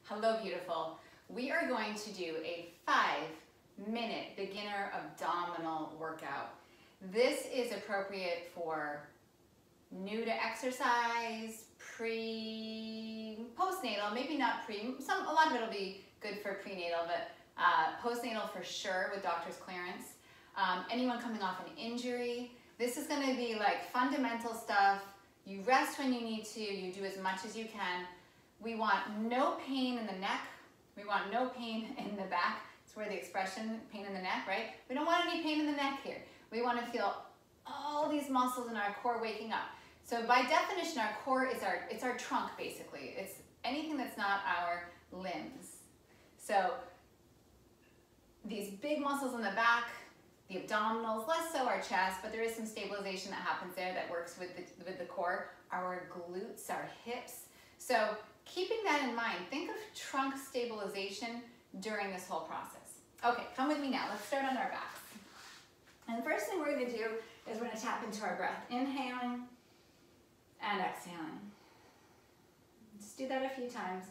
Hello, beautiful. We are going to do a 5-minute beginner abdominal workout. This is appropriate for new to exercise, postnatal, maybe not pre, a lot of it will be good for prenatal, but postnatal for sure with doctor's clearance. Anyone coming off an injury, this is gonna be like fundamental stuff. You rest when you need to, you do as much as you can. We want no pain in the neck. We want no pain in the back. It's where the expression, pain in the neck, right? We don't want any pain in the neck here. We want to feel all these muscles in our core waking up. So by definition, our core is our trunk, basically. It's anything that's not our limbs. So these big muscles in the back, the abdominals, less so our chest, but there is some stabilization that happens there that works with the core. Our glutes, our hips. So keeping that in mind, think of trunk stabilization during this whole process. Okay, come with me now. Let's start on our backs. And the first thing we're going to do is we're going to tap into our breath. Inhaling and exhaling. Just do that a few times.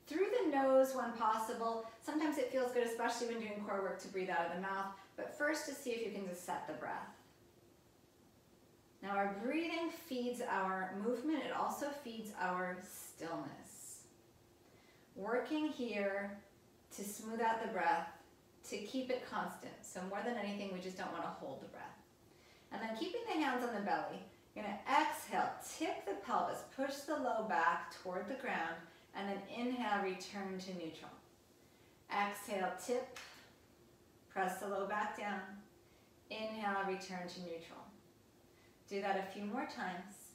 Through the nose when possible. Sometimes it feels good, especially when doing core work, to breathe out of the mouth. But first, to see if you can just set the breath. Now our breathing feeds our movement. It also feeds our stillness. Working here to smooth out the breath, to keep it constant. So more than anything, we just don't want to hold the breath. And then keeping the hands on the belly, you're going to exhale, tip the pelvis, push the low back toward the ground, and then inhale, return to neutral. Exhale, tip, press the low back down. Inhale, return to neutral. Do that a few more times.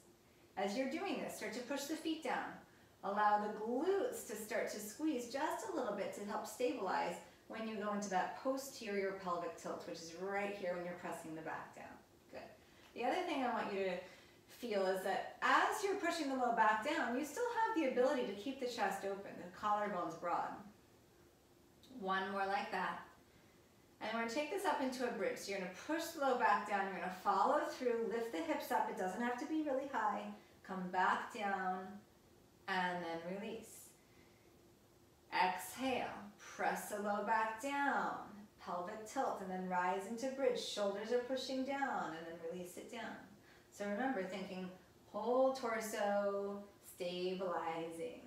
As you're doing this, start to push the feet down. Allow the glutes to start to squeeze just a little bit to help stabilize when you go into that posterior pelvic tilt, which is right here when you're pressing the back down. Good. The other thing I want you to feel is that as you're pushing the low back down, you still have the ability to keep the chest open, the collarbone's broad. One more like that. And we're going to take this up into a bridge. So you're going to push the low back down. You're going to follow through, lift the hips up. It doesn't have to be really high. Come back down and then release. Exhale. Press the low back down. Pelvic tilt and then rise into bridge. Shoulders are pushing down and then release it down. So remember, thinking whole torso, stabilizing.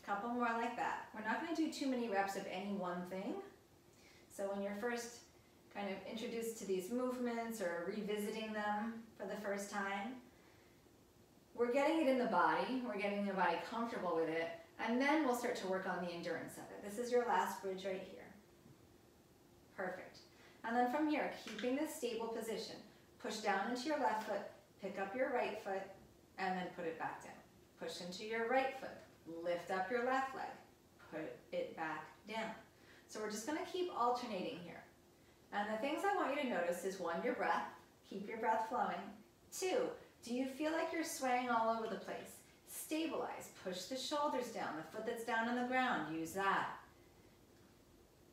Couple more like that. We're not going to do too many reps of any one thing. So when you're first kind of introduced to these movements or revisiting them for the first time, we're getting it in the body, we're getting the body comfortable with it, and then we'll start to work on the endurance of it. This is your last bridge right here. Perfect. And then from here, keeping this stable position, push down into your left foot, pick up your right foot, and then put it back down. Push into your right foot. Lift up your left leg, put it back down. So we're just going to keep alternating here. And the things I want you to notice is 1, your breath. Keep your breath flowing. 2, do you feel like you're swaying all over the place? Stabilize. Push the shoulders down. The foot that's down on the ground, use that.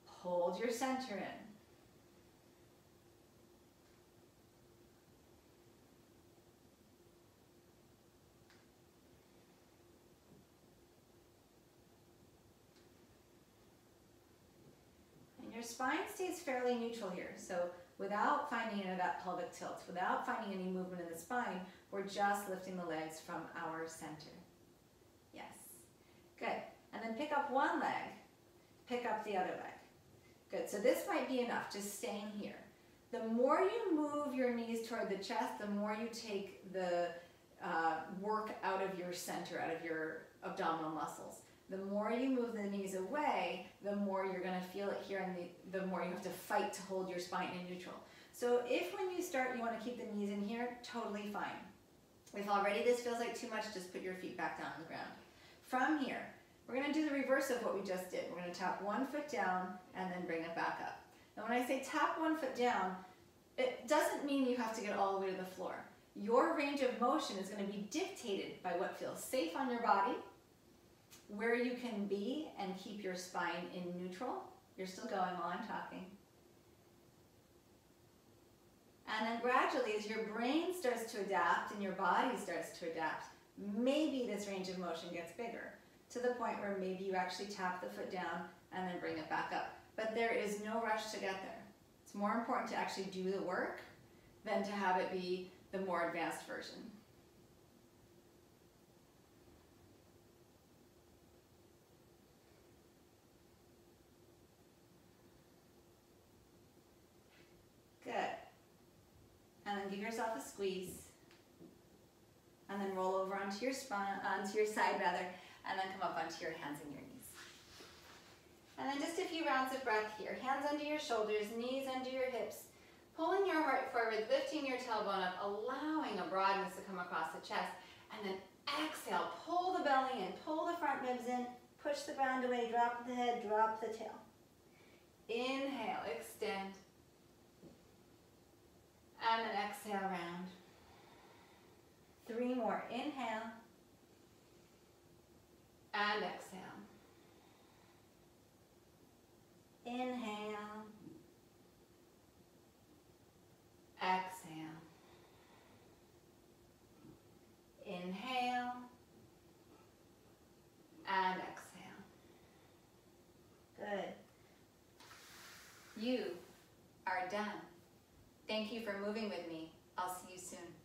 Hold your center in. Your spine stays fairly neutral here, so without finding any of that pelvic tilt, without finding any movement in the spine, we're just lifting the legs from our center. Yes. Good. And then pick up one leg, pick up the other leg. Good. So this might be enough, just staying here. The more you move your knees toward the chest, the more you take the work out of your center, out of your abdominal muscles. The more you move the knees away, the more you're going to feel it here, and the more you have to fight to hold your spine in neutral. So if when you start you want to keep the knees in here, totally fine. If already this feels like too much, just put your feet back down on the ground. From here, we're going to do the reverse of what we just did. We're going to tap one foot down and then bring it back up. Now when I say tap one foot down, it doesn't mean you have to get all the way to the floor. Your range of motion is going to be dictated by what feels safe on your body, where you can be and keep your spine in neutral. You're still going while I'm talking. And then gradually, as your brain starts to adapt and your body starts to adapt, maybe this this range of motion gets bigger, to the point where maybe you actually tap the foot down and then bring it back up. But there is no rush to get there. It's more important to actually do the work than to have it be the more advanced version. Good. And then give yourself a squeeze. And then roll over onto your spine, onto your side rather, and then come up onto your hands and your knees. And then just a few rounds of breath here. Hands under your shoulders, knees under your hips. Pulling your heart forward, lifting your tailbone up, allowing a broadness to come across the chest. And then exhale, pull the belly in, pull the front ribs in, push the ground away, drop the head, drop the tail. Inhale, extend. And then exhale, round. 3 more. Inhale. And exhale. Inhale. Exhale. Inhale. And exhale. Good. You are done. Thank you for moving with me. I'll see you soon.